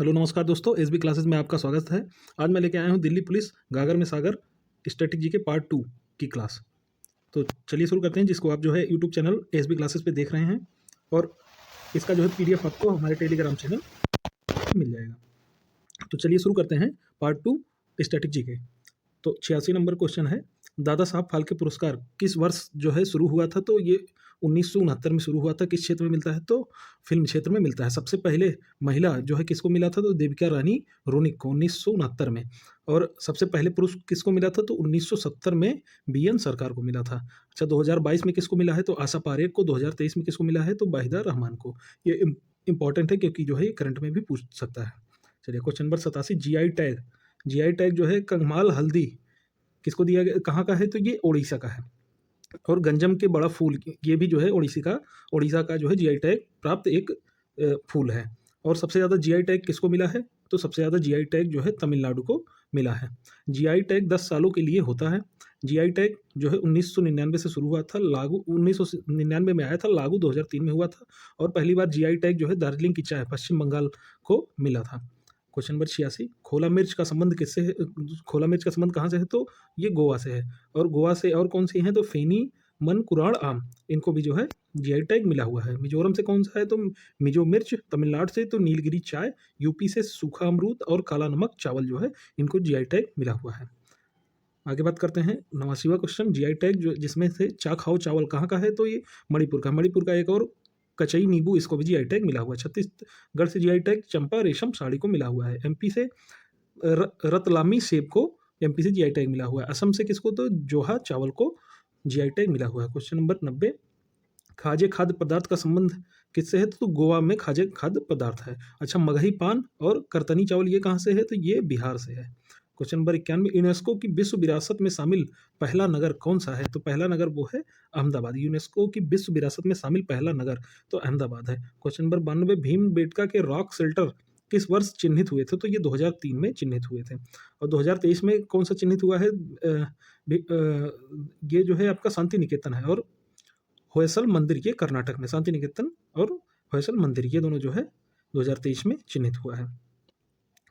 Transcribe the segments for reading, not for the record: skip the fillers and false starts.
Hello नमस्कार दोस्तों, SB classes में आपका स्वागत है। आज मैं लेके आया हूँ दिल्ली पुलिस गागर में सागर स्टैटिक जी के पार्ट 2 की क्लास। तो चलिए शुरू करते हैं, जिसको आप जो है यूट्यूब चैनल एसबी क्लासेस पे देख रहे हैं, और इसका जो है पीडीएफ आपको हमारे टेलीग्राम चैनल पे मिल जाएगा। तो चलिए शुरू करते हैं पार्ट 2 स्टैटिक जी के। तो 86 नंबर क्वेश्चन है, दादा साहब फाल्के पुरस्कार किस वर्ष जो है शुरू हुआ था? तो ये 1969 में शुरू हुआ था। किस क्षेत्र में मिलता है? तो फिल्म क्षेत्र में मिलता है। सबसे पहले महिला जो है किसको मिला था? तो देविका रानी रोनिक को 1969 में। और सबसे पहले पुरुष किसको मिला था? तो 1970 में बीएन सरकार को मिला था। अच्छा, 2022 में किसको मिला है? तो आशा पारेख को। 2023 में किसको मिला है? तो वाहिदा रहमान को। ये इंपॉर्टेंट है क्योंकि जो है ये करंट में भी पूछ सकता है। चलिए question number 87, GI tag. GI tag जो है कंगमाल हल्दी किसको दिया गया, कहाँ का है? तो ये ओडिशा का है। और गंजम के बड़ा फूल ये भी जो है ओडिशा का जो है जीआई टैग प्राप्त एक फूल है। और सबसे ज़्यादा जीआई टैग किसको मिला है? तो सबसे ज़्यादा जीआई टैग जो है तमिलनाडु को मिला है। जीआई टैग 10 सालों के लिए होता है। जीआई टैग जो है 1999 से शुरू हुआ था, लागू 1999 में आया था, लागू 2003 में हुआ था। और पहली बार जीआई टैग जो है दार्जिलिंग की चाय पश्चिम बंगाल को मिला था। क्वेश्चन नंबर 86, खोला मिर्च का संबंध किससे है? खोला मिर्च का संबंध कहाँ से है? तो ये गोवा से है। और गोवा से और कौन सी है? तो फेनी, मन, कुराड़, आम, इनको भी जो है जीआई टैग मिला हुआ है। मिजोरम से कौन सा है? तो मिजो मिर्च। तमिलनाडु से तो नीलगिरी चाय। यूपी से सूखा अमरूद और काला नमक चावल जो है इनको जीआई टैग मिला हुआ है। आगे बात करते हैं 89वां क्वेश्चन, जीआई टैग जो जिसमें से चा खाओ चावल कहाँ का है? तो ये मणिपुर का। मणिपुर का एक और कचई नींबू, इसको भी जीआई टैग मिला हुआ है। छत्तीसगढ़ से जीआई टैग चंपा रेशम साड़ी को मिला हुआ है। एमपी से रतलामी सेब को एमपी से जीआई टैग मिला हुआ है। असम से किसको? तो जोहा चावल को जीआई टैग मिला हुआ है। क्वेश्चन नंबर 90, खाजे खाद्य पदार्थ का संबंध किससे है? तो गोवा में खाजे खाद्य पदार्थ है। अच्छा, मगही पान और करतनी चावल ये कहाँ से है? तो ये बिहार से है। क्वेश्चन नंबर 91, यूनेस्को की विश्व विरासत में शामिल पहला नगर कौन सा है? तो पहला नगर वो है अहमदाबाद। यूनेस्को की विश्व विरासत में शामिल पहला नगर तो अहमदाबाद है। क्वेश्चन नंबर 92, भीमबेटका के रॉक शेल्टर किस वर्ष चिन्हित हुए थे? तो ये 2003 में चिन्हित हुए थे। और 2023 में कौन सा चिन्हित हुआ है? ये जो है आपका शांति निकेतन है। और होयसल मंदिर ये कर्नाटक में, शांति निकेतन और होयसल मंदिर ये दोनों जो है 2023 में चिन्हित हुआ है।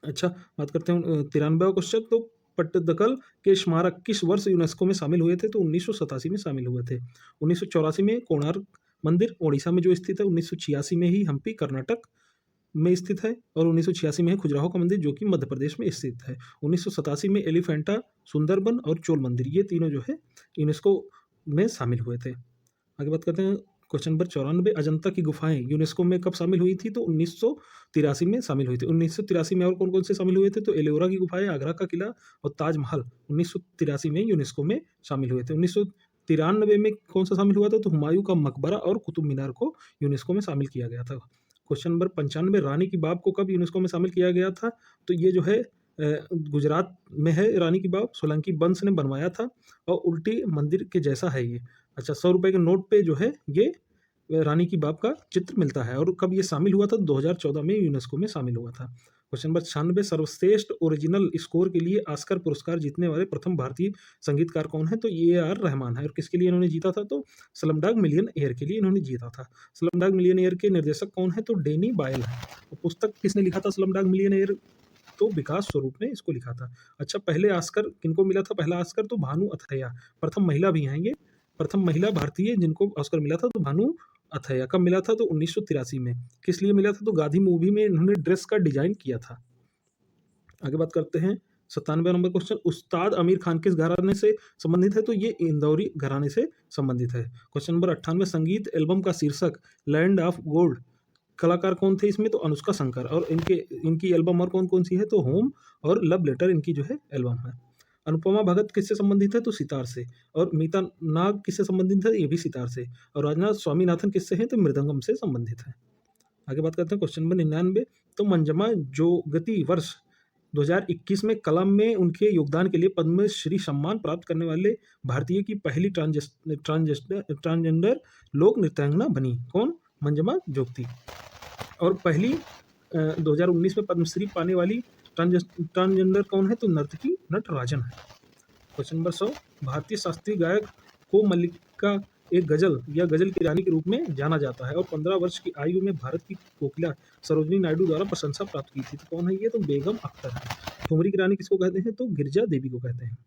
अच्छा, बात करते हैं 93वां क्वेश्चन, तो पट्टदकल के स्मारक किस वर्ष यूनेस्को में शामिल हुए थे? तो 1987 में शामिल हुए थे। 1984 में कोणार्क मंदिर ओडिशा में जो स्थित है। 1986 में ही हम्पी कर्नाटक में स्थित है। और 1986 में है खजुराहो का मंदिर जो कि मध्य प्रदेश में स्थित है। 1987 में एलिफेंटा, सुंदरबन और चोल मंदिर ये तीनों जो है यूनेस्को में शामिल हुए थे। आगे बात करते हैं क्वेश्चन नंबर 94, अजंता की गुफाएं यूनेस्को में कब शामिल हुई थी? तो 1983 में शामिल हुई थी। 1983 में और कौन कौन से शामिल हुए थे? तो एलोरा की गुफाएं, आगरा का किला और ताजमहल 1983 में यूनेस्को में शामिल हुए थे। 1993 में कौन सा शामिल हुआ था? तो हुमायूं का मकबरा और कुतुब मीनार को यूनेस्को में शामिल किया गया था। क्वेश्चन नंबर 95, रानी की बाग को कब यूनेस्को में शामिल किया गया था? तो ये जो है गुजरात में है रानी की बाग, सोलंकी वंश ने बनवाया था और उल्टी मंदिर के जैसा है ये। अच्छा, 100 रुपये के नोट पे जो है ये रानी की बाग का चित्र मिलता है। और कब ये शामिल हुआ था? 2014 में यूनेस्को में शामिल हुआ था। क्वेश्चन नंबर 96, सर्वश्रेष्ठ ओरिजिनल स्कोर के लिए ऑस्कर पुरस्कार जीतने वाले प्रथम भारतीय संगीतकार कौन है? तो ये आर रहमान है। और किसके लिए इन्होंने जीता था? तो स्लमडॉग मिलियनेयर के लिए इन्होंने जीता था। स्लमडॉग मिलियनेयर के निर्देशक कौन है? तो डेनी बायल है। तो पुस्तक किसने लिखा था स्लमडॉग मिलियनेयर? तो विकास स्वरूप ने इसको लिखा था। अच्छा, पहले ऑस्कर किनको मिला था? पहला ऑस्कर तो भानु अथैया, प्रथम महिला भी हैं ये, प्रथम महिला भारतीय जिनको ऑस्कर मिला था तो भानु अथैया। कब मिला था? तो 1983 में। किस लिए मिला था? तो गांधी मूवी में इन्होंने ड्रेस का डिजाइन किया था। आगे बात करते हैं 97 नंबर क्वेश्चन, उस्ताद आमिर खान किस घराने से संबंधित है? तो ये इंदौरी घराने से संबंधित है। क्वेश्चन नंबर 98, संगीत एल्बम का शीर्षक लैंड ऑफ गोल्ड, कलाकार कौन थे इसमें? तो अनुष्का शंकर। और इनकी एल्बम और कौन कौन सी है? तो होम और लव लेटर इनकी जो है एल्बम है। अनुपमा भगत किससे संबंधित है? तो सितार से। और मीता नाग किससे संबंधित है? ये भी सितार से। और राजनाथ स्वामीनाथन किससे हैं? तो मृदंगम से संबंधित है। आगे बात करते हैं क्वेश्चन नंबर 99, तो मंजमा जोगति वर्ष 2021 में कला में उनके योगदान के लिए पद्मश्री सम्मान प्राप्त करने वाले भारतीय की पहली ट्रांसजेंडर लोक नृत्यांगना बनी। कौन? मंजमा जोगति। और पहली 2019 में पद्मश्री पाने वाली ट्रांसजेंडर कौन है? तो नर्तकी नटराजन है। क्वेश्चन नंबर 100, भारतीय शास्त्रीय गायक को मल्लिका एक गजल या गजल की रानी के रूप में जाना जाता है और 15 वर्ष की आयु में भारत की कोकिला सरोजिनी नायडू द्वारा प्रशंसा प्राप्त की थी। तो कौन है ये? तो बेगम अख्तर है। ठुमरी की रानी किसको कहते हैं? तो गिरजा देवी को कहते हैं।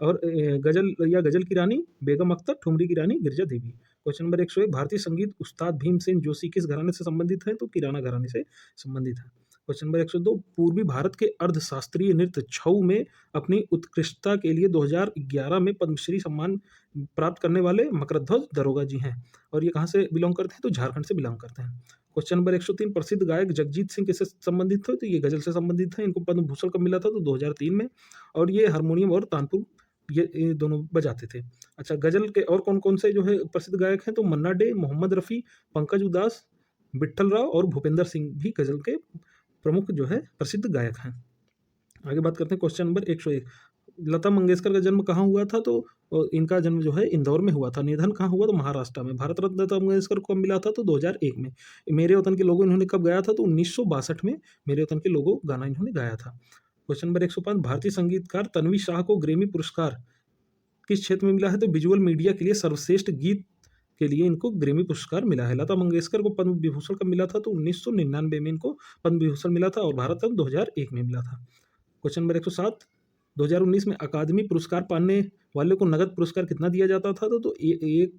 और गजल या गजल की रानी बेगम अख्तर, ठुमरी की रानी गिरजा देवी। क्वेश्चन नंबर 101, भारतीय संगीत उस्ताद भीमसेन जोशी किस घराने से संबंधित हैं? तो किराना घराने से संबंधित है। क्वेश्चन नंबर 102, पूर्वी भारत के अर्धशास्त्रीय नृत्य छऊ में अपनी उत्कृष्टता के लिए 2011 में पद्मश्री सम्मान प्राप्त करने वाले मकरध्वज दरोगा जी हैं। और ये कहाँ से बिलोंग करते हैं? तो झारखंड से बिलोंग करते हैं। क्वेश्चन नंबर 103, प्रसिद्ध गायक जगजीत सिंह किससे संबंधित थे? तो ये गजल से संबंधित है। इनको पद्म भूषण कब मिला था? तो 2003 में। और ये हारमोनियम और तानपुर ये दोनों बजाते थे। अच्छा, गज़ल के और कौन-कौन से जो है प्रसिद्ध गायक हैं? तो मन्ना डे, मोहम्मद रफ़ी, पंकज उदास, विट्ठल राव और भूपेंद्र सिंह भी गज़ल के प्रमुख जो है प्रसिद्ध गायक हैं। आगे बात करते हैं क्वेश्चन नंबर 101, लता मंगेशकर का जन्म कहाँ हुआ था? तो इनका जन्म जो है इंदौर में हुआ था। निधन कहाँ हुआ? तो महाराष्ट्र में। भारत रत्न लता मंगेशकर को कब मिला था? तो 2001 में। मेरे वतन के लोगो इन्होंने कब गाया था? तो 1962 में मेरे वतन के लोगो गाना इन्होंने गाया था। क्वेश्चन नंबर 105, भारतीय संगीतकार तन्वी शाह को ग्रैमी पुरस्कार किस क्षेत्र में मिला है? तो विजुअल मीडिया के लिए सर्वश्रेष्ठ गीत के लिए इनको ग्रैमी पुरस्कार मिला है। लता मंगेशकर को पद्म विभूषण कब मिला था? तो 1999 में इनको पद्म विभूषण मिला था और भारत रत्न 2001 में मिला था। क्वेश्चन नंबर 107, 2019 में अकादमी पुरस्कार पाने वाले को नगद पुरस्कार कितना दिया जाता था? तो 1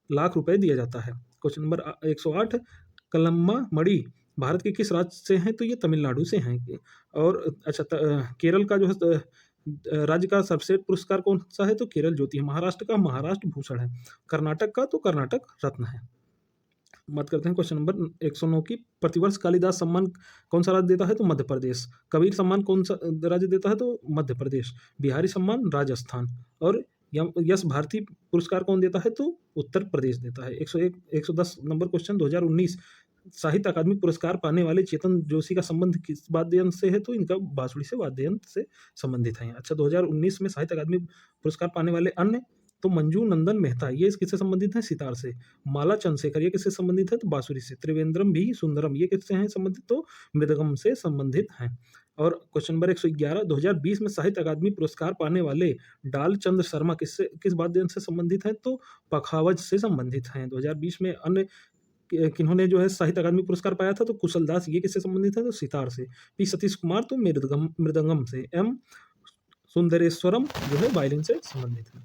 लाख रुपए दिया जाता है। क्वेश्चन नंबर 108, कलम्मा मणि भारत के किस राज्य से हैं? तो ये तमिलनाडु से हैं। और अच्छा, केरल का जो है राज्य का सर्वश्रेष्ठ पुरस्कार कौन सा है? तो केरल ज्योति है। महाराष्ट्र का महाराष्ट्र भूषण है। कर्नाटक का तो कर्नाटक रत्न है। बात करते हैं क्वेश्चन नंबर 109 की, प्रतिवर्ष कालिदास सम्मान कौन सा राज्य देता है? तो मध्य प्रदेश। कबीर सम्मान कौन सा राज्य देता है? तो मध्य प्रदेश। बिहारी सम्मान राजस्थान। और यश भारती पुरस्कार कौन देता है? तो उत्तर प्रदेश देता है। 101 110 नंबर क्वेश्चन, 2019 साहित्य अकादमी पुरस्कार पाने वाले चेतन जोशी का संबंध किस वाद्य यंत्र से है? तो इनका बांसुरी से वाद्य यंत्र से संबंधित है। अच्छा, 2019 में साहित्य अकादमी पुरस्कार पाने वाले अन्य, तो मंजू नंदन मेहता ये किससे संबंधित है? सितार से। माला चंद्रशेखर ये किससे संबंधित है? तो बांसुरी से। त्रिवेंद्रम भी सुंदरम ये किससे हैं संबंधित? तो मृदगम से संबंधित हैं। और क्वेश्चन नंबर 111, 2020 में साहित्य अकादमी पुरस्कार पाने वाले डाल चंद्र शर्मा किस वाद्य यंत्र से संबंधित हैं? तो पखावज से संबंधित हैं। 2020 में अन्य किन्होंने जो है साहित्य अकादमी पुरस्कार पाया था? तो कुशल दास ये किससे संबंधित है? तो सितार से। पी सतीश कुमार तो मृदंगम से। एम सुंदरेश्वरम जो है वायलिन से संबंधित है।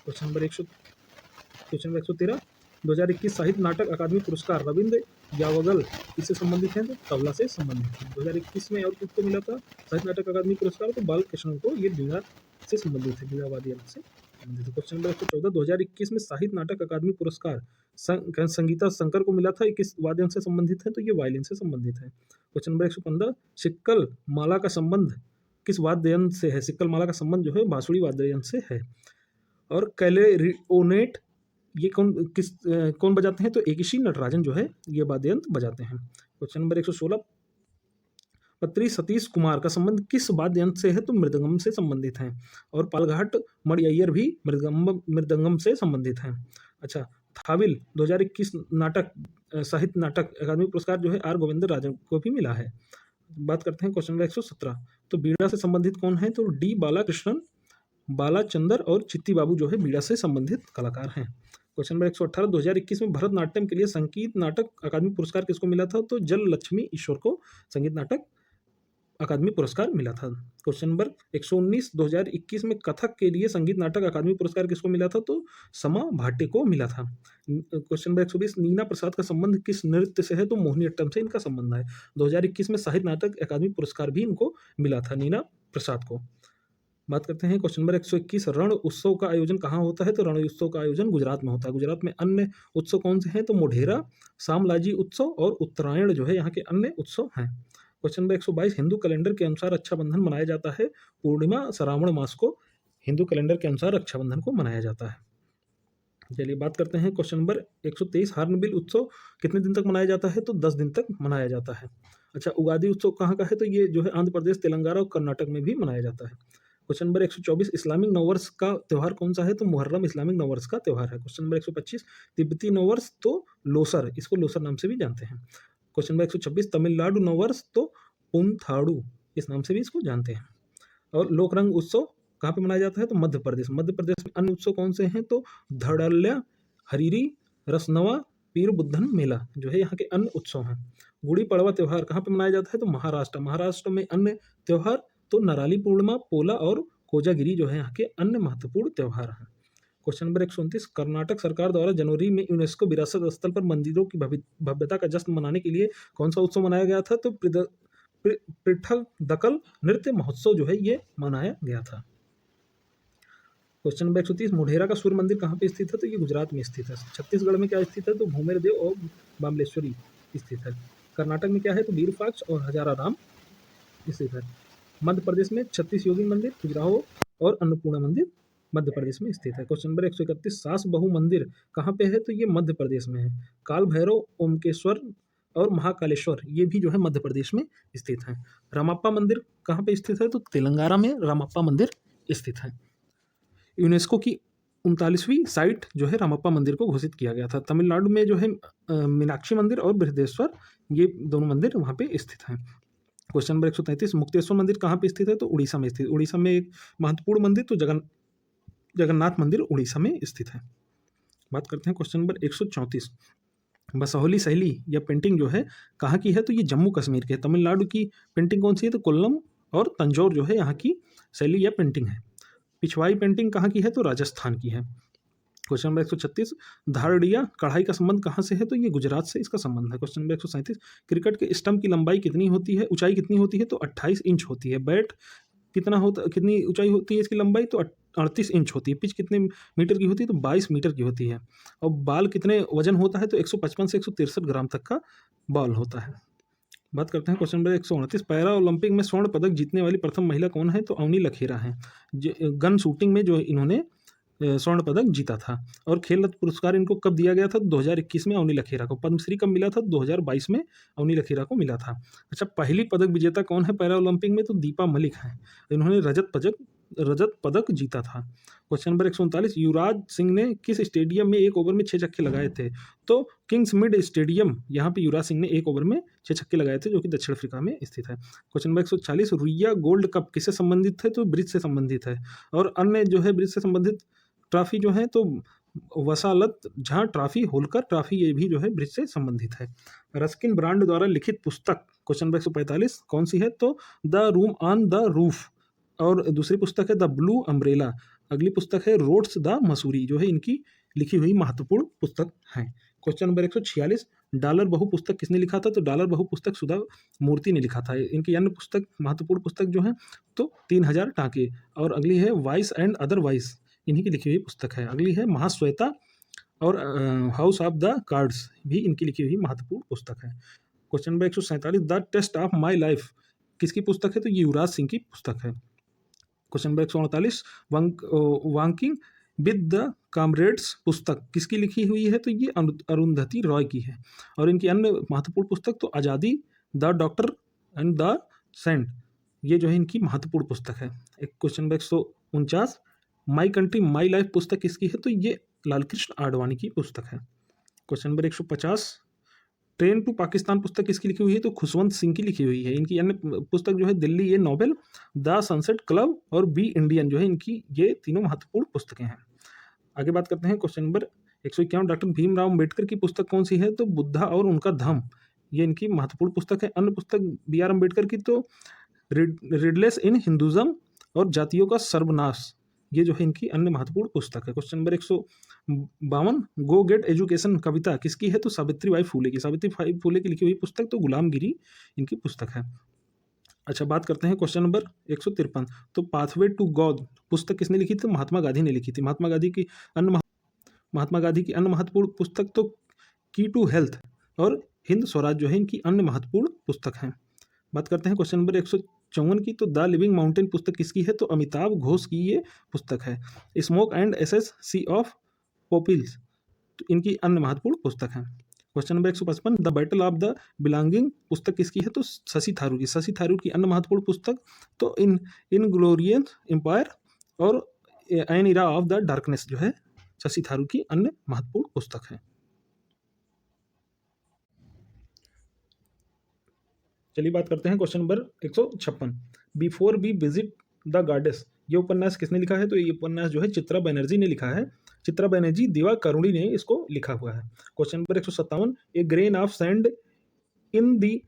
क्वेश्चन नंबर 113, 2021 साहित्य नाटक अकादमी पुरस्कार रविंद्र यावगल इससे संबंधित हैं? तो तबला से संबंधित है। 2021 में और किसको मिला था साहित्य नाटक अकादमी पुरस्कार? तो बालकृष्ण को, ये बीड़ा से संबंधित है, बीड़ावादी यंत्र से संबंधित है। क्वेश्चन नंबर 114, 2021 में साहित्य नाटक अकादमी पुरस्कार संगीता शंकर को मिला था, ये किस वाद्य यंत्र से संबंधित है? तो ये वायलिन से संबंधित है। क्वेश्चन नंबर 115, सिक्कल माला का संबंध किस वाद्य यंत्र से है? सिक्कल माला का संबंध जो है बांसुरी वाद्य यंत्र से है। और कैलेरिओनेट ये कौन बजाते हैं? तो एकिशी नटराजन जो है ये वाद्य यंत्र बजाते हैं। क्वेश्चन नंबर 116, पत्री सतीश कुमार का संबंध किस वाद्य यंत्र से है? तो मृदंगम से संबंधित हैं। और पालघाट मणिअय्यर भी मृदंगम से संबंधित हैं। अच्छा, थाविल 2021 नाटक साहित्य नाटक अकादमी पुरस्कार जो है आर गोविंद राजन को भी मिला है। बात करते हैं क्वेश्चन नंबर 117, तो बीड़ा से संबंधित कौन है? तो डी बालाकृष्णन, बालाचंदर और चित्ती बाबू जो है बीड़ा से संबंधित कलाकार हैं। क्वेश्चन नंबर 118, 2021 में भरतनाट्यम के लिए संगीत नाटक अकादमी पुरस्कार किसको मिला था? तो जल लक्ष्मी ईश्वर को संगीत नाटक अकादमी पुरस्कार मिला था। क्वेश्चन नंबर 119, 2021 में कथक के लिए संगीत नाटक अकादमी पुरस्कार किसको मिला था? तो समा भाटे को मिला था। क्वेश्चन नंबर 120, नीना प्रसाद का संबंध किस नृत्य से है? तो मोहिनीअट्टम से इनका संबंध है। 2021 में साहित्य नाटक अकादमी पुरस्कार भी इनको मिला था, नीना प्रसाद को। बात करते हैं क्वेश्चन नंबर 121, रण उत्सव का आयोजन कहाँ होता है? तो रण उत्सव का आयोजन गुजरात में होता है। गुजरात में अन्य उत्सव कौन से हैं? तो मोढेरा, सामलाजी उत्सव और उत्तरायण जो है यहाँ के अन्य उत्सव हैं। क्वेश्चन नंबर 122, हिंदू कैलेंडर के अनुसार रक्षाबंधन मनाया जाता है पूर्णिमा श्रावण मास को, हिंदू कैलेंडर के अनुसार रक्षाबंधन को मनाया जाता है। चलिए बात करते हैं क्वेश्चन नंबर 123, हार्नबिल उत्सव कितने दिन तक मनाया जाता है? तो 10 दिन तक मनाया जाता है। अच्छा, उगादी उत्सव कहाँ का है? तो ये जो है आंध्र प्रदेश, तेलंगाना और कर्नाटक में भी मनाया जाता है। क्वेश्चन नंबर 124, इस्लामिक नववर्ष का त्यौहार कौन सा है? तो मुहर्रम इस्लामिक नववर्ष का त्यौहार है। क्वेश्चन नंबर 125, तिब्बती नववर्ष तो लोसर, इसको लोसर नाम से भी जानते हैं। क्वेश्चन नंबर 126, तमिलनाडु नववर्ष तो पुंथाड़ू इस नाम से भी इसको जानते हैं। और लोकरंग उत्सव कहाँ पे मनाया जाता है? तो मध्य प्रदेश। मध्य प्रदेश में अन्य उत्सव कौन से हैं? तो धड़ल्य, हरीरी रसनवा पीर बुद्धन मेला जो है यहाँ के अन्य उत्सव हैं। गुड़ी पड़वा त्यौहार कहाँ पे मनाया जाता है? तो महाराष्ट्र में अन्य त्यौहार तो नराली पूर्णिमा, पोला और कोजागिरी जो है यहाँ के अन्य महत्वपूर्ण त्यौहार हैं। क्वेश्चन नंबर 129, कर्नाटक सरकार द्वारा जनवरी में यूनेस्को विरासत स्थल पर मंदिरों की भव्यता का जश्न मनाने के लिए कौन सा उत्सव मनाया गया था? तो पृथक नृत्य महोत्सव जो है ये मनाया गया था। क्वेश्चन नंबर 130, मोढेरा का सूर्य मंदिर कहाँ पे स्थित है? तो ये गुजरात में स्थित है। छत्तीसगढ़ में क्या स्थित है? तो भूमेर देव और बामलेश्वरी स्थित है। कर्नाटक में क्या है? तो विरूपाक्ष और हजाराराम स्थित है। मध्य प्रदेश में 36 योगी मंदिर, खजुराहो और अन्नपूर्णा मंदिर मध्य प्रदेश में स्थित है। क्वेश्चन नंबर 131, सास बहु मंदिर कहाँ पे है? तो ये मध्य प्रदेश में है। काल भैरव, ओमकेश्वर और महाकालेश्वर ये भी जो है मध्य प्रदेश में स्थित है। रामप्पा मंदिर कहाँ पे स्थित है? तो तेलंगाना में रामप्पा मंदिर स्थित है। यूनेस्को की 39वीं साइट जो है रामप्पा मंदिर को घोषित किया गया था। तमिलनाडु में जो है मीनाक्षी मंदिर और बृहदेश्वर ये दोनों मंदिर वहाँ पे स्थित हैं। क्वेश्चन नंबर 133, मुक्तेश्वर मंदिर कहाँ पे स्थित है? तो उड़ीसा में स्थित। उड़ीसा में एक महत्वपूर्ण मंदिर तो जगन्नाथ मंदिर उड़ीसा में स्थित है। बात करते हैं क्वेश्चन नंबर 134, बसोहली शैली या पेंटिंग जो है कहाँ की है? तो ये जम्मू कश्मीर के। तमिलनाडु की पेंटिंग कौन सी है? तो कोल्लम और तंजौर जो है यहाँ की शैली या पेंटिंग है। पिछवाई पेंटिंग कहाँ की है? तो राजस्थान की है। क्वेश्चन नंबर 136, धारड़िया कढ़ाई का संबंध कहाँ से है? तो ये गुजरात से इसका संबंध है। क्वेश्चन नंबर 137, क्रिकेट के स्टंप की लंबाई कितनी होती है, ऊंचाई कितनी होती है? तो 28 इंच होती है। बैट कितनी ऊंचाई होती है इसकी लंबाई? तो 38 इंच होती है। पिच कितने मीटर की होती है? तो 22 मीटर की होती है। और बाल कितने वजन होता है? तो 155 से 163 ग्राम तक का बॉल होता है। बात करते हैं क्वेश्चन नंबर 129, पैरा ओलंपिक में स्वर्ण पदक जीतने वाली प्रथम महिला कौन है? तो अवनी लखेरा है। गन शूटिंग में जो इन्होंने स्वर्ण पदक जीता था। और खेल रत्न पुरस्कार इनको कब दिया गया था? 2021 में अवनी लखेरा को। पद्मश्री कब मिला था? 2022 में अवनी लखेरा को मिला था। अच्छा, पहली पदक विजेता कौन है पैरा ओलंपिक में? तो दीपा मलिक है। इन्होंने रजत पदक जीता था। क्वेश्चन नंबर 139, युवराज सिंह ने किस स्टेडियम में एक ओवर में 6 छक्के लगाए थे? तो किंग्स मिड स्टेडियम, यहाँ पे युवराज सिंह ने एक ओवर में 6 छक्के लगाए थे, जो कि दक्षिण अफ्रीका में स्थित है। Question number 140, Ruia gold cup किससे संबंधित है? तो ब्रिज से संबंधित है। और अन्य जो है ब्रिज से संबंधित ट्रॉफी जो है तो वसालत जहाँ ट्रॉफी, होलकर ट्रॉफी, ये भी जो है ब्रिज से संबंधित है। रस्किन ब्रांड द्वारा लिखित पुस्तक क्वेश्चन नंबर 145 कौन सी है? तो the room on the roof. और दूसरी पुस्तक है द ब्लू अम्ब्रेला। अगली पुस्तक है रोड्स द मसूरी, जो है इनकी लिखी हुई महत्वपूर्ण पुस्तक है। क्वेश्चन नंबर 146, डॉलर बहु पुस्तक किसने लिखा था? तो डॉलर बहु पुस्तक सुधा मूर्ति ने लिखा था। इनकी अन्य पुस्तक, महत्वपूर्ण पुस्तक जो है तो 3000 टाँके। और अगली है वाइस एंड अदर वाइस, इन्हीं की लिखी हुई पुस्तक है। अगली है महाश्वेता और हाउस ऑफ द कार्ड्स, भी इनकी लिखी हुई महत्वपूर्ण पुस्तक है। Question number 147, the test of my life किसकी पुस्तक है? तो ये युवराज सिंह की पुस्तक है। Question number 148, walking with the comrades पुस्तक किसकी लिखी हुई है? तो ये अरुंधति रॉय की है। और इनकी अन्य महत्वपूर्ण पुस्तक तो आज़ादी, the doctor and the saint, ये जो है इनकी महत्वपूर्ण पुस्तक है। एक question number 149, my country my life पुस्तक किसकी है? तो ये लालकृष्ण आडवाणी की पुस्तक है। Question number 150, train to Pakistan पुस्तक किसकी लिखी हुई है? तो खुशवंत सिंह की लिखी हुई है। इनकी अन्य पुस्तक जो है दिल्ली ये नोवेल, द सनसेट क्लब और बी इंडियन, जो है इनकी ये तीनों महत्वपूर्ण पुस्तकें हैं। आगे बात करते हैं question number 151, doctor Bhimrao Ambedkar की पुस्तक कौन सी है? तो बुद्धा और उनका धम्म, ये इनकी महत्वपूर्ण पुस्तक है। अन्य पुस्तक बी आर अम्बेडकर की तो रिडलेस इन हिंदुज़म और जातियों का सर्वनाश, ये जो है इनकी अन्य महत्वपूर्ण पुस्तक है। Question number 152, go get education कविता किसकी है? तो सावित्रीबाई फूले की। सावित्रीबाई फूले की लिखी हुई पुस्तक तो गुलामगिरी इनकी पुस्तक है। अच्छा, बात करते हैं क्वेश्चन नंबर 153, तो पाथवे टू गॉड पुस्तक किसने लिखी थी? महात्मा गांधी ने लिखी थी। महात्मा गांधी की अन्य महत्वपूर्ण पुस्तक तो की टू हेल्थ और हिंद स्वराज, जो है इनकी अन्य महत्वपूर्ण पुस्तक हैं। बात करते हैं क्वेश्चन नंबर 154 की, तो द लिविंग माउंटेन पुस्तक किसकी है? तो अमिताभ घोष की ये पुस्तक है। Smoke and ashes sea of poppies, तो इनकी अन्य महत्वपूर्ण पुस्तक है। Question number 155, the battle of the belonging पुस्तक किसकी है? तो शशि थारूर की। शशि थारूर की अन्य महत्वपूर्ण पुस्तक तो इन ग्लोरियस एम्पायर और N era of the darkness, जो है शशि थारूर की अन्य महत्वपूर्ण पुस्तक है। चलिए बात करते हैं question number 156, before we visit the goddess, ये उपन्यास किसने लिखा है? तो ये उपन्यास जो है चित्रा बनर्जी ने लिखा है। चित्रा बनर्जी दिवाकरुणी ने इसको लिखा हुआ है। Question number 157, A grain of sand in the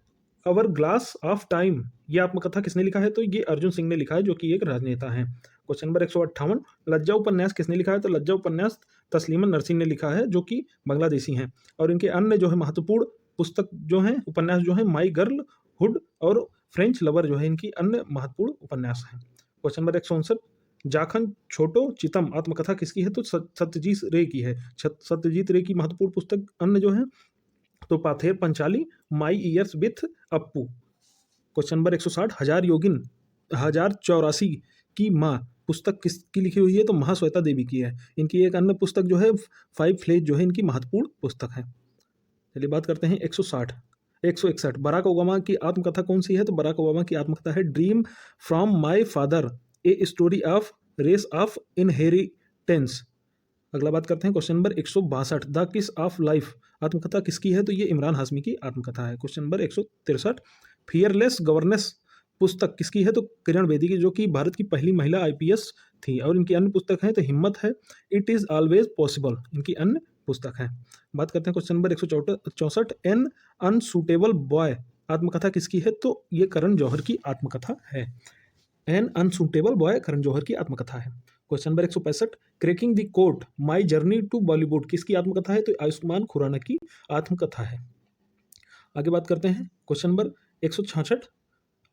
our glass of time, ये आत्मकथा किसने लिखा है? तो ये अर्जुन सिंह ने लिखा है, जो कि एक राजनेता हैं। क्वेश्चन नंबर 158, लज्जा उपन्यास किसने लिखा है? तो लज्जा उपन्यास तस्लीमा नरसिन ने लिखा है, जो कि बांग्लादेशी हैं। और इनके अन्य जो है महत्वपूर्ण पुस्तक जो हैं, उपन्यास जो हैं, माई गर्ल हुड और फ्रेंच लवर जो है इनकी अन्य महत्वपूर्ण उपन्यास हैं। क्वेश्चन नंबर 159, जाखन छोटो चितम आत्मकथा किसकी है? तो सत्यजीत रे की है। सत्यजीत रे की महत्वपूर्ण पुस्तक अन्य जो है तो Pather Panchali, my years with Apu. Question number 160, हजार योगिन 1084 की माँ पुस्तक किसकी लिखी हुई है? तो महाश्वेता देवी की है। इनकी एक अन्य पुस्तक जो है फाइव फ्लेज जो है इनकी महत्वपूर्ण पुस्तक है। चलिए बात करते हैं 161, बराक ओबामा की आत्मकथा कौन सी है? तो बराक ओबामा की आत्मकथा है dream from my father, a story of race of inheritance. अगला बात करते हैं question number 162, the kiss of life आत्मकथा किसकी है? तो ये इमरान हाशमी की आत्मकथा है। क्वेश्चन नंबर 163, फियरलेस गवर्नेंस पुस्तक किसकी है? तो किरण बेदी की, जो कि भारत की पहली महिला आईपीएस थी। और इनकी अन्य पुस्तक है तो हिम्मत है, इट इज़ ऑलवेज पॉसिबल, इनकी अन्य पुस्तक है। बात करते हैं question number 164, an unsuitable boy आत्मकथा किसकी है? तो ये करण जौहर की आत्मकथा है। An unsuitable boy Karan Johar की आत्मकथा है। Question number 165, cracking the code my journey to Bollywood किसकी आत्मकथा है? तो आयुष्मान खुराना की आत्मकथा है। आगे बात करते हैं क्वेश्चन नंबर 166,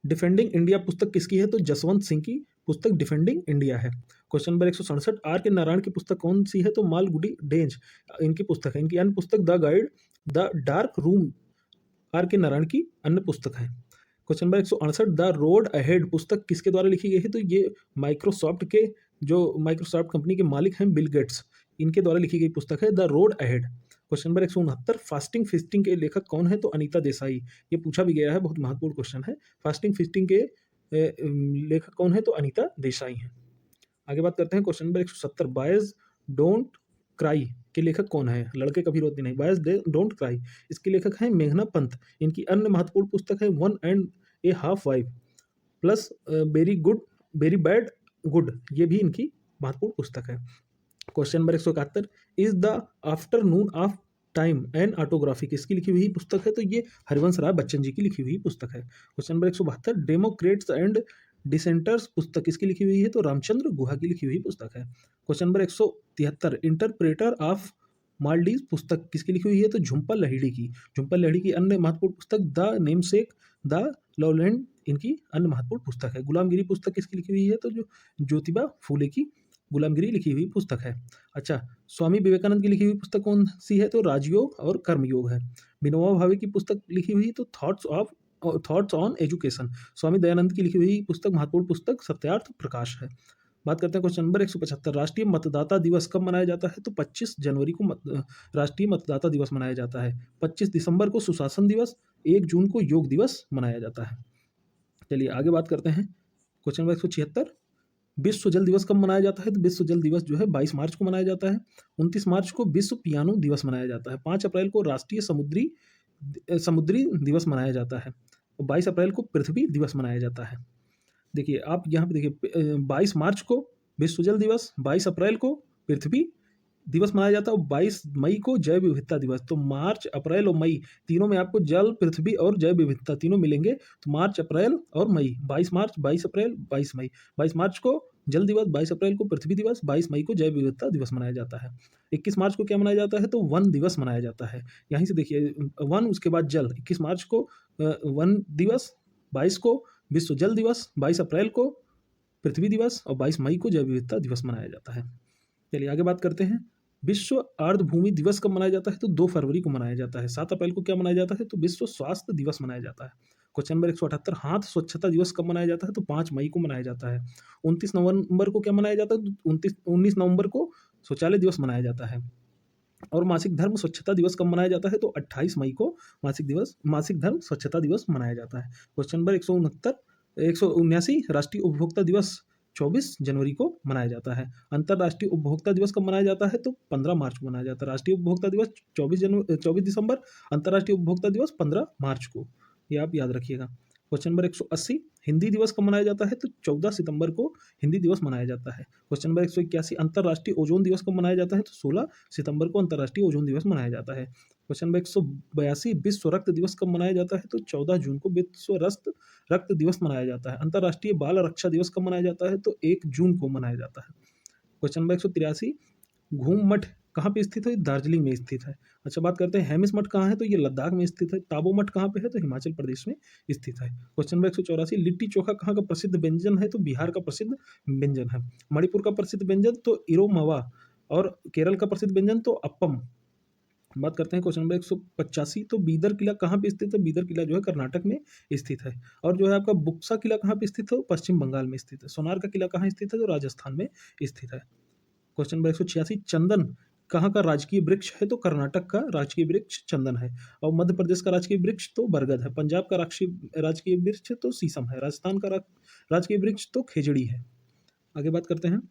डिफेंडिंग इंडिया पुस्तक किसकी है? तो जसवंत सिंह की पुस्तक डिफेंडिंग इंडिया है। Question number 167, are K Narayan की पुस्तक कौन सी है? तो मालगुडी डेंज इनकी पुस्तक है। इनकी अन्य पुस्तक the guide the dark room R K Narayan की अन्य पुस्तक है। Question number 168, the road ahead पुस्तक किसके द्वारा लिखी गई है? तो ये माइक्रोसॉफ्ट के, जो माइक्रोसॉफ्ट कंपनी के मालिक हैं बिल गेट्स, इनके द्वारा लिखी गई पुस्तक है the road ahead. Question number 169, fasting feasting के लेखक कौन है? तो अनीता देसाई। ये पूछा भी गया है, बहुत महत्वपूर्ण क्वेश्चन है। फास्टिंग फीस्टिंग के लेखक कौन है? तो अनीता देसाई हैं। आगे बात करते हैं question number 170, boys don't cry के लेखक कौन है? लड़के कभी रोते नहीं, बॉयज डोंट क्राई, इसके लेखक हैं मेघना पंत। इनकी अन्य महत्वपूर्ण पुस्तक है one and A half wife plus very good very bad good, ये भी इनकी महत्वपूर्ण पुस्तक है। Question number 171, is the afternoon of time and autography किसकी लिखी हुई पुस्तक है? तो ये हरिवंश राय बच्चन जी की लिखी हुई पुस्तक है। Question number 172, Democrats and dissenters पुस्तक किसकी लिखी हुई है? तो रामचंद्र गुहा की लिखी हुई पुस्तक है। क्वेश्चन नंबर 173, इंटरप्रेटर ऑफ मालडीव पुस्तक किसकी लिखी हुई है? तो झुम्पा लाहिड़ी की। झुम्पा लाहिड़ी की अन्य महत्वपूर्ण पुस्तक द नेमसेक द लवलैंड इनकी अन्य महत्वपूर्ण पुस्तक है। गुलामगिरी पुस्तक किसकी लिखी हुई है? तो जो ज्योतिबा फूले की गुलामगिरी लिखी हुई पुस्तक है। अच्छा, स्वामी विवेकानंद की लिखी हुई पुस्तक कौन सी है? तो राजयोग और कर्मयोग है। विनोबा भावे की पुस्तक लिखी हुई तो thoughts on education. Swami Dayanand की लिखी हुई पुस्तक महत्वपूर्ण पुस्तक सत्यार्थ प्रकाश है। बात करते हैं क्वेश्चन नंबर 175, राष्ट्रीय मतदाता दिवस कब मनाया जाता है? तो 25 जनवरी को राष्ट्रीय मतदाता दिवस मनाया जाता है। 25 दिसंबर को सुशासन दिवस, 1 जून को योग दिवस मनाया जाता है। चलिए आगे बात करते हैं क्वेश्चन नंबर 176, विश्व जल दिवस कब मनाया जाता है? तो विश्व जल दिवस जो है 22 मार्च को मनाया जाता है। 29 मार्च को विश्व पियानो दिवस मनाया जाता है। 5 अप्रैल को राष्ट्रीय समुद्री दिवस मनाया जाता है। और 22 अप्रैल को पृथ्वी दिवस मनाया जाता है। देखिए आप यहाँ पे देखिए 22 मार्च को विश्व जल दिवस, 22 अप्रैल को पृथ्वी दिवस मनाया जाता है और 22 मई को जैव विविधता दिवस। तो मार्च, अप्रैल और मई तीनों में आपको जल, पृथ्वी और जैव विविधता तीनों मिलेंगे। तो मार्च, अप्रैल और मई, 22 मार्च, 22 अप्रैल, 22 मई। 22 मार्च को जल दिवस, 22 अप्रैल को पृथ्वी दिवस, 22 मई को जैव विविधता दिवस मनाया जाता है। 21 मार्च को क्या मनाया जाता है? तो वन दिवस मनाया जाता है। यहीं से देखिए वन, उसके बाद जल। 21 मार्च को वन दिवस, 22 को विश्व जल दिवस, 22 अप्रैल को पृथ्वी दिवस और 22 मई को जैव विविधता दिवस मनाया जाता है। चलिए आगे बात करते हैं, विश्व अर्धभूमि दिवस कब मनाया जाता है? तो 2 फरवरी को मनाया जाता है। 7 अप्रैल को क्या मनाया जाता है? तो विश्व स्वास्थ्य दिवस मनाया जाता है। क्वेश्चन नंबर 178, हाथ स्वच्छता दिवस कब मनाया जाता है? तो 5 मई को मनाया जाता है। 29 नवंबर को क्या मनाया जाता है? तो 19 नवंबर को शौचालय दिवस मनाया जाता है। और मासिक धर्म स्वच्छता दिवस कब मनाया जाता है? तो 28 मई को मासिक धर्म स्वच्छता दिवस मनाया जाता है। क्वेश्चन नंबर 179, राष्ट्रीय उपभोक्ता दिवस 24 जनवरी को मनाया जाता है। अंतर्राष्ट्रीय उपभोक्ता दिवस कब मनाया जाता है? तो 15 मार्च को मनाया जाता है। राष्ट्रीय उपभोक्ता दिवस 24 दिसंबर, अंतर्राष्ट्रीय उपभोक्ता दिवस 15 मार्च को, ये आप याद रखिएगा। क्वेश्चन नंबर 180, हिंदी दिवस कब मनाया जाता है? तो 14 सितंबर को हिंदी दिवस मनाया जाता है। क्वेश्चन नंबर 181, अंतर्राष्ट्रीय ओजोन दिवस कब मनाया जाता है? तो 16 सितंबर को अंतर्राष्ट्रीय ओजोन दिवस मनाया जाता है। क्वेश्चन नंबर 182, विश्व रक्त दिवस कब मनाया जाता है? तो 14 जून को विश्व रक्त दिवस मनाया जाता है। अंतर्राष्ट्रीय बाल रक्षा दिवस कब मनाया जाता है? तो 1 जून को मनाया जाता है। क्वेश्चन नंबर 183, घूम मठ कहाँ पे स्थित है? दार्जिलिंग में स्थित है। अच्छा, बात करते हैं हेमिस मठ कहाँ है? तो ये लद्दाख में स्थित है। ताबो मठ कहाँ पे है? तो हिमाचल प्रदेश में स्थित है। क्वेश्चन नंबर 184, लिट्टी चोखा कहाँ का प्रसिद्ध व्यंजन है? तो बिहार का प्रसिद्ध व्यंजन है। मणिपुर का प्रसिद्ध व्यंजन तो इरोमवा, और केरल का प्रसिद्ध व्यंजन तो अप्पम। बात करते हैं क्वेश्चन नंबर 185, तो बीदर किला कहाँ पे स्थित है? बीदर किला जो है कर्नाटक में स्थित है। और जो है आपका बुक्सा किला कहाँ पे स्थित है? पश्चिम बंगाल में स्थित है। सोनार का किला कहाँ स्थित है? तो राजस्थान में स्थित है। क्वेश्चन नंबर 186, चंदन कहाँ का राजकीय वृक्ष है? तो कर्नाटक का राजकीय वृक्ष चंदन है। और मध्य प्रदेश का राजकीय वृक्ष तो बरगद है। पंजाब का राजकीय वृक्ष तो शीशम है। राजस्थान का राजकीय वृक्ष तो खेजड़ी है। आगे बात करते हैं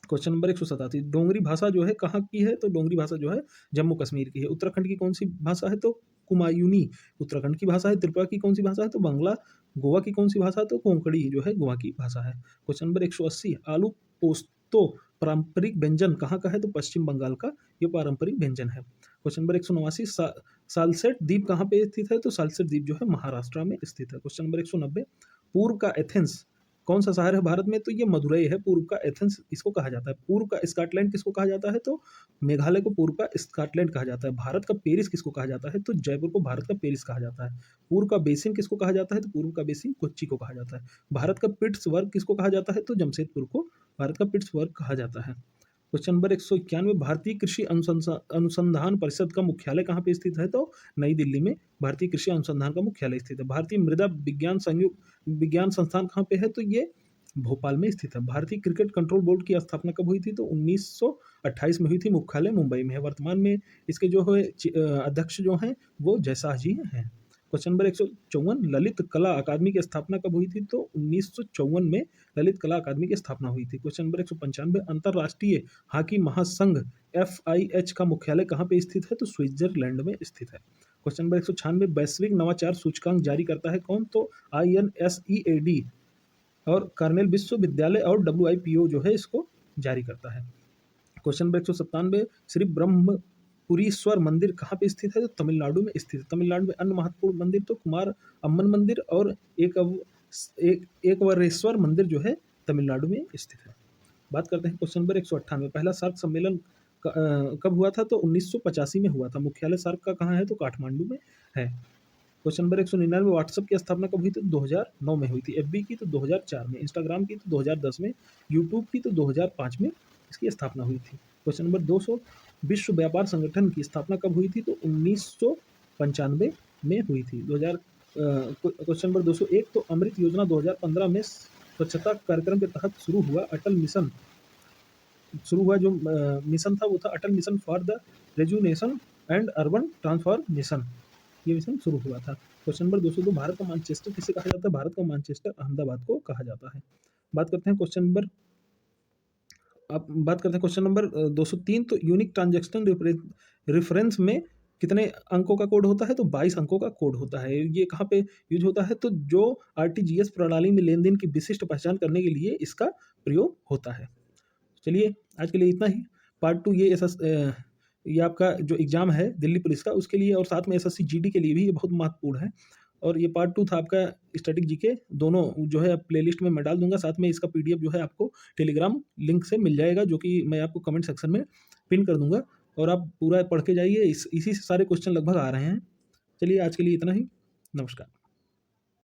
क्वेश्चन नंबर 187, डोंगरी भाषा जो है कहाँ की है? तो डोंगरी भाषा जो है जम्मू कश्मीर की है। उत्तराखंड की कौन सी भाषा है? तो कुमायूनी उत्तराखंड की भाषा है। त्रिपुरा की कौन सी भाषा है? तो बांग्ला। गोवा की कौन सी भाषा है? तो कोंकणी जो है गोवा की भाषा है। क्वेश्चन नंबर 180, आलू पोस्तो पारंपरिक व्यंजन कहाँ का है? तो पश्चिम बंगाल का ये पारंपरिक व्यंजन है। क्वेश्चन नंबर 189, सालसेट द्वीप कहाँ पे स्थित है? तो सालसेट द्वीप जो है महाराष्ट्र में स्थित है। क्वेश्चन नंबर 190, पूर्व का एथेंस कौन सा शहर है भारत में? तो ये मदुरई है। पूर्व का एथेंस इसको कहा जाता है। पूर्व का स्कॉटलैंड किसको कहा जाता है? तो मेघालय को पूर्व का स्कॉटलैंड कहा जाता है। भारत का पेरिस किसको कहा जाता है? तो जयपुर को भारत का पेरिस कहा जाता है। पूर्व का बेसिन किसको कहा जाता है? तो पूर्व का बेसिन कोच्चि को कहा जाता है। भारत का पिट्सबर्ग किसको कहा जाता है? तो जमशेदपुर को भारत का पिट्सबर्ग कहा जाता है। क्वेश्चन नंबर 191, भारतीय कृषि अनुसंधान परिषद का मुख्यालय कहाँ पे स्थित है? तो नई दिल्ली में भारतीय कृषि अनुसंधान का मुख्यालय स्थित है। भारतीय मृदा विज्ञान संस्थान कहाँ पे है? तो ये भोपाल में स्थित है। भारतीय क्रिकेट कंट्रोल बोर्ड की स्थापना कब हुई थी? तो 1928 में हुई थी। मुख्यालय मुंबई में है। वर्तमान में इसके जो है अध्यक्ष जो हैं वो जयशाह जी हैं। क्वेश्चन नंबर 154, ललित कला अकादमी की स्थापना कब हुई थी? तो 1954 में ललित कला अकादमी की स्थापना हुई थी। क्वेश्चन नंबर 195, अंतर्राष्ट्रीय हॉकी महासंघ FIH का मुख्यालय कहाँ पे स्थित है? तो स्विट्जरलैंड में स्थित है। क्वेश्चन नंबर 196, वैश्विक नवाचार सूचकांक जारी करता है कौन? तो INSEAD, और कार्नेल विश्वविद्यालय और WIPO जो है इसको जारी करता है। क्वेश्चन नंबर 197, श्री ब्रह्मपुरीश्वर मंदिर कहाँ पे स्थित है? तो तमिलनाडु में स्थित है। तमिलनाडु में अन्य महत्वपूर्ण मंदिर तो कुमार अम्मन मंदिर और एकवरेश्वर मंदिर जो है तमिलनाडु में स्थित है। बात करते हैं क्वेश्चन नंबर 198, पहला सार्क सम्मेलन कब हुआ था? तो 1985 में हुआ था। मुख्यालय सार्क का कहाँ है? तो काठमांडू में है। क्वेश्चन नंबर 199, व्हाट्सएप की स्थापना कब हुई थी? 2009 में हुई थी। FB की तो 2004 में, इंस्टाग्राम की तो 2010 में, यूट्यूब की तो 2005 में इसकी स्थापना हुई थी। क्वेश्चन नंबर 200, विश्व व्यापार संगठन की स्थापना कब हुई थी? तो 1995 में हुई थी। क्वेश्चन नंबर 201, तो अमृत योजना 2015 में स्वच्छता कार्यक्रम के तहत शुरू हुआ जो मिशन था वो था Atal mission for the rejuvenation and urban transformation. ये मिशन शुरू हुआ था। क्वेश्चन नंबर 202, भारत का मानचेस्टर किसे कहा जाता है? भारत का मानचेस्टर अहमदाबाद को कहा जाता है। बात करते हैं क्वेश्चन नंबर 203, तो यूनिक ट्रांजैक्शन रेफरेंस में कितने अंकों का कोड होता है? तो 22 अंकों का कोड होता है। ये कहाँ पे यूज होता है? तो जो RTGS प्रणाली में लेन देन की विशिष्ट पहचान करने के लिए इसका प्रयोग होता है। चलिए आज के लिए इतना ही। पार्ट 2 ये आपका जो एग्ज़ाम है दिल्ली पुलिस का उसके लिए, और साथ में SSC GD के लिए भी ये बहुत महत्वपूर्ण है। और ये पार्ट 2 था आपका स्टैटिक GK, दोनों जो है प्लेलिस्ट में मैं डाल दूंगा। साथ में इसका PDF जो है आपको टेलीग्राम लिंक से मिल जाएगा, जो कि मैं आपको कमेंट सेक्शन में पिन कर दूंगा, और आप पूरा पढ़ के जाइए। इसी से सारे क्वेश्चन लगभग आ रहे हैं। चलिए आज के लिए इतना ही। नमस्कार।